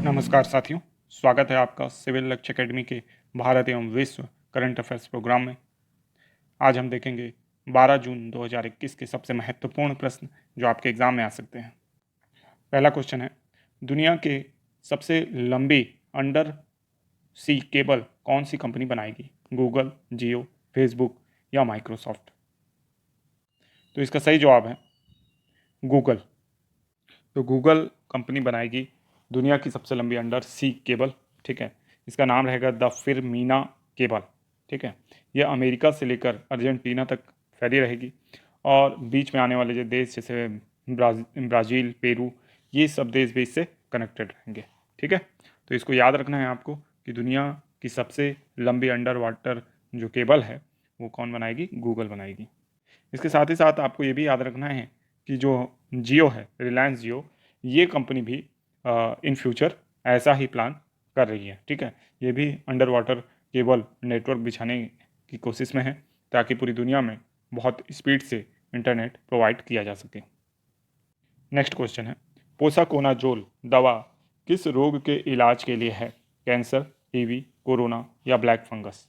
नमस्कार साथियों, स्वागत है आपका सिविल लक्ष्य एकेडमी के भारत एवं विश्व करंट अफेयर्स प्रोग्राम में। आज हम देखेंगे 12 जून 2021 के सबसे महत्वपूर्ण प्रश्न जो आपके एग्जाम में आ सकते हैं। पहला क्वेश्चन है, दुनिया के सबसे लंबी अंडर सी केबल कौन सी कंपनी बनाएगी? गूगल, जियो, फेसबुक या माइक्रोसॉफ्ट? तो इसका सही जवाब है गूगल। तो गूगल कंपनी बनाएगी दुनिया की सबसे लंबी अंडर सी केबल। ठीक है, इसका नाम रहेगा द फिरमीना केबल। ठीक है, यह अमेरिका से लेकर अर्जेंटीना तक फैली रहेगी और बीच में आने वाले जो देश जैसे ब्राज़ील, पेरू, ये सब देश भी इससे कनेक्टेड रहेंगे। ठीक है, तो इसको याद रखना है आपको कि दुनिया की सबसे लंबी अंडर वाटर जो केबल है वो कौन बनाएगी? गूगल बनाएगी। इसके साथ ही साथ आपको ये भी याद रखना है कि जो जियो है, रिलायंस जियो, ये कंपनी भी इन फ्यूचर ऐसा ही प्लान कर रही है। ठीक है, ये भी अंडर वाटर केबल नेटवर्क बिछाने की कोशिश में है ताकि पूरी दुनिया में बहुत स्पीड से इंटरनेट प्रोवाइड किया जा सके। नेक्स्ट क्वेश्चन है, पोसाकोनाजोल दवा किस रोग के इलाज के लिए है? कैंसर, टीबी, कोरोना या ब्लैक फंगस?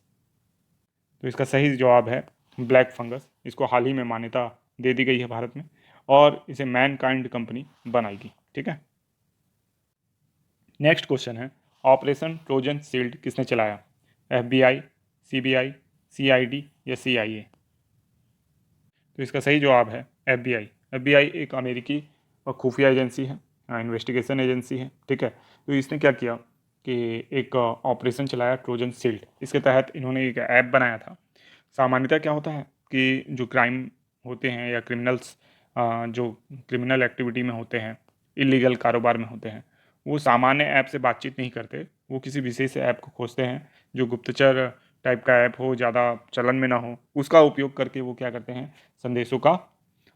तो इसका सही जवाब है ब्लैक फंगस। इसको हाल ही में मान्यता दे दी गई है भारत में और इसे मैनकाइंड कंपनी बनाएगी। ठीक है, नेक्स्ट क्वेश्चन है, ऑपरेशन ट्रोजन शील्ड किसने चलाया? FBI, CBI, CID या CIA? तो इसका सही जवाब है FBI। FBI एक अमेरिकी खुफिया एजेंसी है, इन्वेस्टिगेशन एजेंसी है। ठीक है, तो इसने क्या किया कि एक ऑपरेशन चलाया ट्रोजन शील्ड। इसके तहत इन्होंने एक ऐप बनाया था। सामान्यतः क्या होता है कि जो क्राइम होते हैं या क्रिमिनल्स जो क्रिमिनल एक्टिविटी में होते हैं, इलीगल कारोबार में होते हैं, वो सामान्य ऐप से बातचीत नहीं करते। वो किसी विशेष ऐप को खोजते हैं जो गुप्तचर टाइप का ऐप हो, ज़्यादा चलन में ना हो, उसका उपयोग करके वो क्या करते हैं, संदेशों का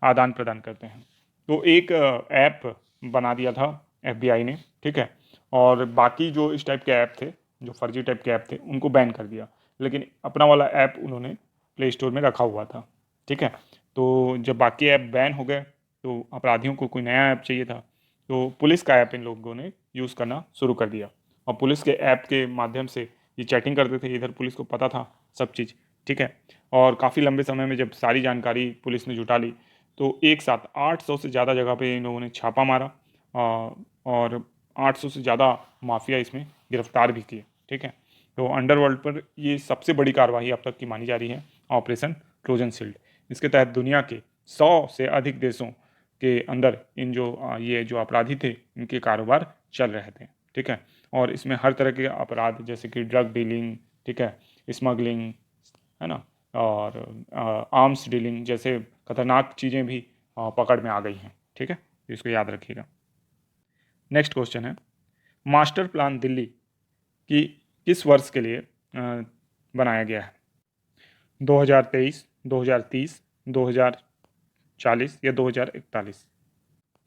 आदान प्रदान करते हैं। तो एक ऐप बना दिया था FBI ने। ठीक है, और बाकी जो इस टाइप के ऐप थे, जो फर्जी टाइप के ऐप थे, उनको बैन कर दिया, लेकिन अपना वाला ऐप उन्होंने प्ले स्टोर में रखा हुआ था। ठीक है, तो जब बाकी ऐप बैन हो गए तो अपराधियों को कोई नया ऐप चाहिए था, तो पुलिस का ऐप इन लोगों ने यूज़ करना शुरू कर दिया और पुलिस के ऐप के माध्यम से ये चैटिंग करते थे। इधर पुलिस को पता था सब चीज़। ठीक है, और काफ़ी लंबे समय में जब सारी जानकारी पुलिस ने जुटा ली तो एक साथ 800 से ज़्यादा जगह पे इन लोगों ने छापा मारा और 800 से ज़्यादा माफिया इसमें गिरफ्तार भी किए। ठीक है, तो अंडरवर्ल्ड पर ये सबसे बड़ी कार्रवाई अब तक की मानी जा रही है, ऑपरेशन ट्रोजन शील्ड। इसके तहत दुनिया के 100 से अधिक देशों के अंदर इन जो ये जो अपराधी थे, इनके कारोबार चल रहे थे। ठीक है, और इसमें हर तरह के अपराध जैसे कि ड्रग डीलिंग, ठीक है, स्मगलिंग, है ना, और आर्म्स डीलिंग जैसे खतरनाक चीज़ें भी पकड़ में आ गई हैं। ठीक है, तो इसको याद रखिएगा। नेक्स्ट क्वेश्चन है, मास्टर प्लान दिल्ली की किस वर्ष के लिए बनाया गया है? 2023, 2030, 2040 या 2041?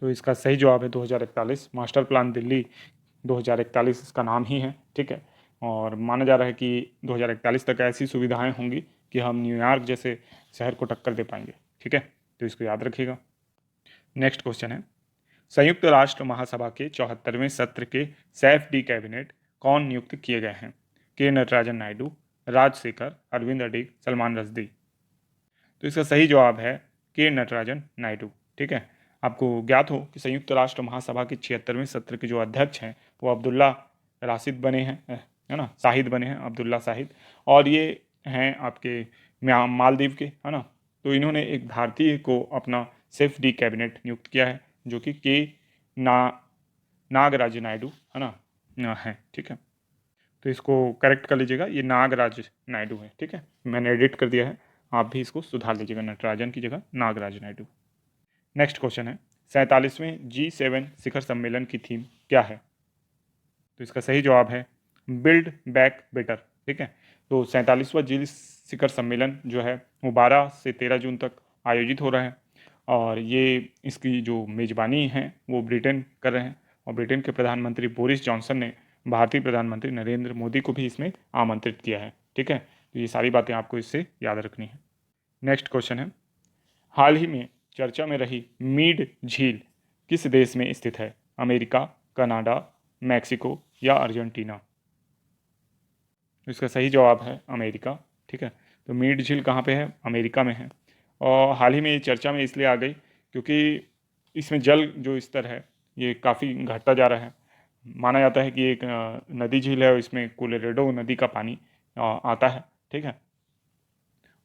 तो इसका सही जवाब है 2041। मास्टर प्लान दिल्ली 2041 इसका नाम ही है। ठीक है, और माना जा रहा है कि 2041 तक ऐसी सुविधाएं होंगी कि हम न्यूयॉर्क जैसे शहर को टक्कर दे पाएंगे। ठीक है, तो इसको याद रखिएगा। नेक्स्ट क्वेश्चन है, संयुक्त राष्ट्र महासभा के 74वें सत्र के सैफ डी कैबिनेट कौन नियुक्त किए गए हैं? के नटराजन नायडू, राजशेखर, अरविंद अडीग, सलमान रश्दी? तो इसका सही जवाब है के नटराजन नायडू। ठीक है, आपको ज्ञात हो कि संयुक्त राष्ट्र महासभा के 76वें सत्र के जो अध्यक्ष हैं वो अब्दुल्ला राशिद बने हैं, है ना, शाहिद बने हैं, अब्दुल्ला शाहिद, और ये हैं आपके मालदीव के, है ना। तो इन्होंने एक भारतीय को अपना सेफ डी कैबिनेट नियुक्त किया है जो कि ना नागराज नायडू, है ना, है। ठीक है, तो इसको करेक्ट कर लीजिएगा, ये नागराज नायडू है। ठीक है, मैंने एडिट कर दिया है, आप भी इसको सुधार लीजिएगा, नटराजन की जगह नागराज नायडू। नेक्स्ट क्वेश्चन है, 47वें G7 शिखर सम्मेलन की थीम क्या है? तो इसका सही जवाब है बिल्ड बैक बेटर। ठीक है, तो 47वां जी शिखर सम्मेलन जो है वो 12 से 13 जून तक आयोजित हो रहा है और ये इसकी जो मेज़बानी है वो ब्रिटेन कर रहे हैं और ब्रिटेन के प्रधानमंत्री बोरिस जॉनसन ने भारतीय प्रधानमंत्री नरेंद्र मोदी को भी इसमें आमंत्रित किया है। ठीक है, तो ये सारी बातें आपको इससे याद रखनी है। नेक्स्ट क्वेश्चन है, हाल ही में चर्चा में रही मीड झील किस देश में स्थित है? अमेरिका, कनाडा, मैक्सिको या अर्जेंटीना? तो इसका सही जवाब है अमेरिका। ठीक है, तो मीड झील कहाँ पे है? अमेरिका में है। और हाल ही में ये चर्चा में इसलिए आ गई क्योंकि इसमें जल जो स्तर है ये काफ़ी घटता जा रहा है। माना जाता है कि एक नदी झील है और इसमें कोलोरेडो नदी का पानी आता है। ठीक है,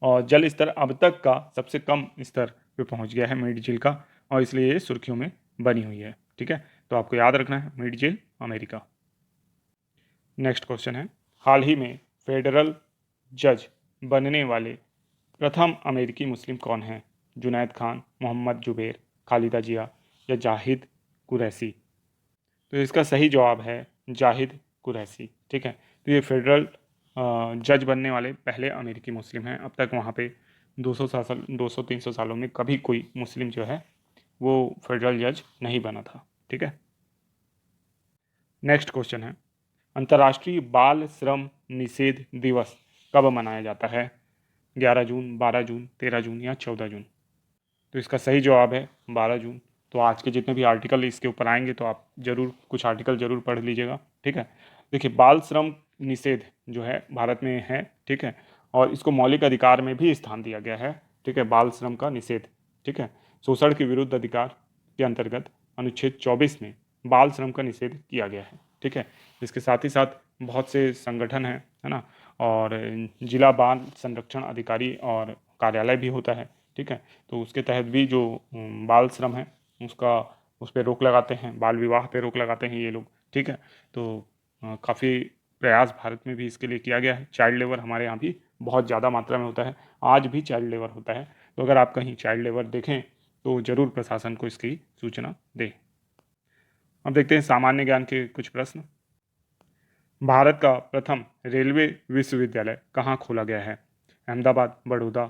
और जल स्तर अब तक का सबसे कम स्तर पे पहुंच गया है मीड झील का, और इसलिए ये सुर्खियों में बनी हुई है। ठीक है, तो आपको याद रखना है मीड झील अमेरिका। नेक्स्ट क्वेश्चन है, हाल ही में फेडरल जज बनने वाले प्रथम अमेरिकी मुस्लिम कौन हैं? जुनैद खान, मोहम्मद जुबैर, खालिदा जिया या जाहिद कुरैशी? तो इसका सही जवाब है जाहिद कुरैशी। ठीक है, तो ये फेडरल जज बनने वाले पहले अमेरिकी मुस्लिम हैं। अब तक वहाँ पे 200-300 सालों में कभी कोई मुस्लिम जो है वो फेडरल जज नहीं बना था। ठीक है, नेक्स्ट क्वेश्चन है, अंतर्राष्ट्रीय बाल श्रम निषेध दिवस कब मनाया जाता है? 11 जून, 12 जून, 13 जून या 14 जून? तो इसका सही जवाब है 12 जून। तो आज के जितने भी आर्टिकल इसके ऊपर आएंगे तो आप ज़रूर कुछ आर्टिकल ज़रूर पढ़ लीजिएगा। ठीक है, देखिए बाल श्रम निषेध जो है भारत में है। ठीक है, और इसको मौलिक अधिकार में भी स्थान दिया गया है। ठीक है, बाल श्रम का निषेध। ठीक है, शोषण के विरुद्ध अधिकार के अंतर्गत अनुच्छेद 24 में बाल श्रम का निषेध किया गया है। ठीक है, इसके साथ ही साथ बहुत से संगठन हैं, है ना, और जिला बाल संरक्षण अधिकारी और कार्यालय भी होता है। ठीक है, तो उसके तहत भी जो बाल श्रम है उस पर रोक लगाते हैं, बाल विवाह पे रोक लगाते हैं ये लोग। ठीक है, तो काफ़ी प्रयास भारत में भी इसके लिए किया गया है। चाइल्ड लेबर हमारे यहाँ भी बहुत ज़्यादा मात्रा में होता है, आज भी चाइल्ड लेबर होता है। तो अगर आप कहीं चाइल्ड लेबर देखें तो ज़रूर प्रशासन को इसकी सूचना दें। अब देखते हैं सामान्य ज्ञान के कुछ प्रश्न। भारत का प्रथम रेलवे विश्वविद्यालय कहाँ खोला गया है? अहमदाबाद, बड़ौदा,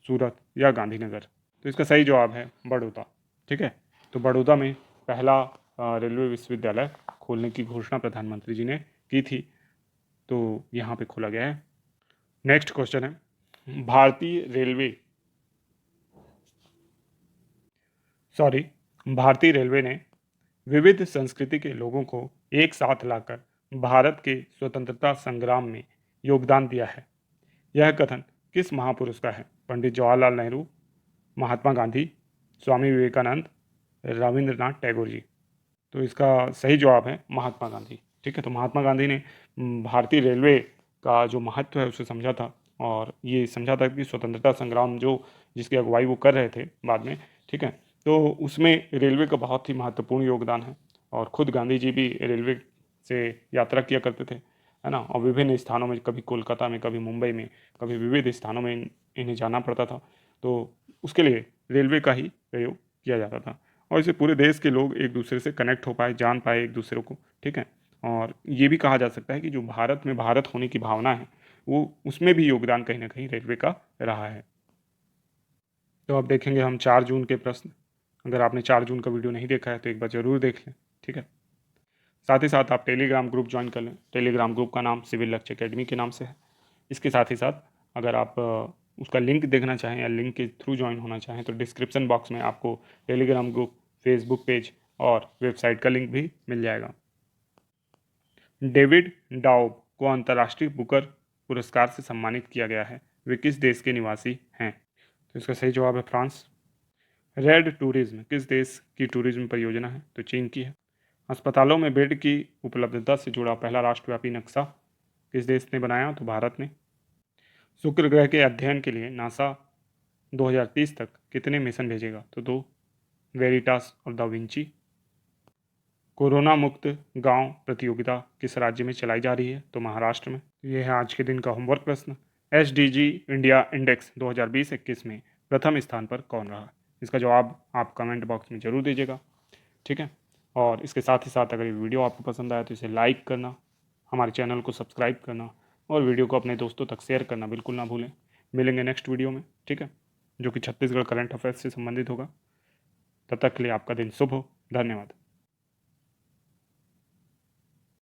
सूरत या गांधीनगर? तो इसका सही जवाब है बड़ौदा। ठीक है, तो बड़ौदा में पहला रेलवे विश्वविद्यालय खोलने की घोषणा प्रधानमंत्री जी ने की थी, तो यहाँ पे खोला गया है। नेक्स्ट क्वेश्चन है, भारतीय रेलवे ने विविध संस्कृति के लोगों को एक साथ लाकर भारत के स्वतंत्रता संग्राम में योगदान दिया है। यह कथन किस महापुरुष का है? पंडित जवाहरलाल नेहरू, महात्मा गांधी, स्वामी विवेकानंद, रविंद्रनाथ टैगोर जी? तो इसका सही जवाब है महात्मा गांधी। ठीक है, तो महात्मा गांधी ने भारतीय रेलवे का जो महत्व है उसे समझा था, और ये समझा था कि स्वतंत्रता संग्राम जो जिसकी अगुवाई वो कर रहे थे बाद में। ठीक है, तो उसमें रेलवे का बहुत ही महत्वपूर्ण योगदान है, और खुद गांधी जी भी रेलवे से यात्रा किया करते थे, है ना, और विभिन्न स्थानों में, कभी कोलकाता में, कभी मुंबई में, कभी विविध स्थानों में इन्हें जाना पड़ता था। तो उसके लिए रेलवे का ही प्रयोग किया जाता था, और इससे पूरे देश के लोग एक दूसरे से कनेक्ट हो पाए, जान पाए एक दूसरे को। ठीक है, और ये भी कहा जा सकता है कि जो भारत में भारत होने की भावना है वो उसमें भी योगदान कहीं ना कहीं रेलवे का रहा है। तो अब देखेंगे हम 4 जून के प्रश्न। अगर आपने 4 जून का वीडियो नहीं देखा है तो एक बार ज़रूर देख लें। ठीक है, साथ ही साथ आप टेलीग्राम ग्रुप ज्वाइन कर लें। टेलीग्राम ग्रुप का नाम सिविल लक्ष्य एकेडमी के नाम से है। इसके साथ ही साथ अगर आप उसका लिंक देखना चाहें या लिंक के थ्रू ज्वाइन होना चाहें तो डिस्क्रिप्शन बॉक्स में आपको टेलीग्राम ग्रुप, फेसबुक पेज और वेबसाइट का लिंक भी मिल जाएगा। डेविड डाउब को अंतर्राष्ट्रीय बुकर पुरस्कार से सम्मानित किया गया है। वे किस देश के निवासी हैं? तो इसका सही जवाब है फ्रांस। रेड टूरिज्म किस देश की टूरिज्म परियोजना है? तो चीन की है। अस्पतालों में बेड की उपलब्धता से जुड़ा पहला राष्ट्रव्यापी नक्शा किस देश ने बनाया? तो भारत ने। शुक्र ग्रह के अध्ययन के लिए नासा 2030 तक कितने मिशन भेजेगा? तो 2। वेरिटास और दा विंची। कोरोना मुक्त गांव प्रतियोगिता किस राज्य में चलाई जा रही है? तो महाराष्ट्र में। ये है आज के दिन का होमवर्क प्रश्न। SDG इंडिया इंडेक्स 2020-21 में प्रथम स्थान पर कौन रहा? इसका जवाब आप कमेंट बॉक्स में ज़रूर दीजिएगा। ठीक है, और इसके साथ ही साथ अगर ये वीडियो आपको पसंद आया तो इसे लाइक करना, हमारे चैनल को सब्सक्राइब करना और वीडियो को अपने दोस्तों तक शेयर करना बिल्कुल ना भूलें। मिलेंगे नेक्स्ट वीडियो में। ठीक है, जो कि छत्तीसगढ़ करंट अफेयर्स से संबंधित होगा। तब तक के लिए आपका दिन शुभ हो। धन्यवाद।